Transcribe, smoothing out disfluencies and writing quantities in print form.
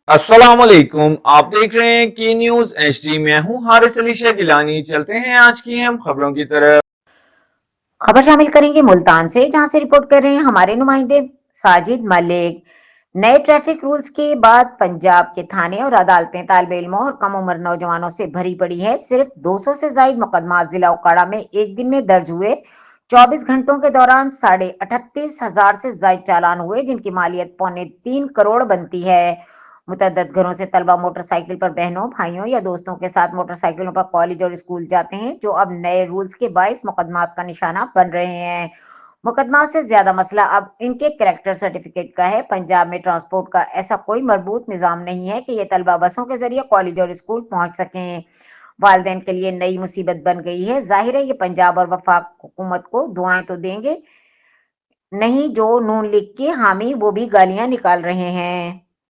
अस्सलाम वालेकुम। आप देख रहे हैं की न्यूज एचडी। मैं हूं हारिस अली शाह गिलानी। चलते हैं आज की हम खबरों की तरफ। खबर शामिल करेंगे मुल्तान से, जहां से रिपोर्ट कर रहे हैं हमारे नुमाइंदे साजिद मलिक। नए ट्रैफिक रूल्स के बाद पंजाब के थाने और अदालतें तालिब इल्मों और कम उम्र नौजवानों से भरी पड़ी है। सिर्फ 200 से ज्यादा मुकदमा जिला उकाड़ा में एक दिन में दर्ज हुए। 24 घंटों के दौरान 38,500 से ज्यादा चालान हुए, जिनकी मालियत 3.25 करोड़ बनती है। मुतअद्दिद घरों से तलबा मोटरसाइकिल पर बहनों, भाइयों या दोस्तों के साथ मोटरसाइकिलों पर कॉलेज और स्कूल जाते हैं, जो अब नए रूल्स के बाइस मुकदमात का निशाना बन रहे हैं। मुकदमा से ज्यादा मसला अब इनके कैरेक्टर सर्टिफिकेट का है। पंजाब में ट्रांसपोर्ट का ऐसा कोई मजबूत निजाम नहीं है कि ये तलबा बसों के जरिए कॉलेज और स्कूल पहुंच सकें। वालदेन के लिए नई मुसीबत बन गई है। जाहिर है ये पंजाब और वफाक हुकूमत को दुआएं तो देंगे नहीं, जो नून लीग के हामी वो भी गालियां निकाल रहे हैं।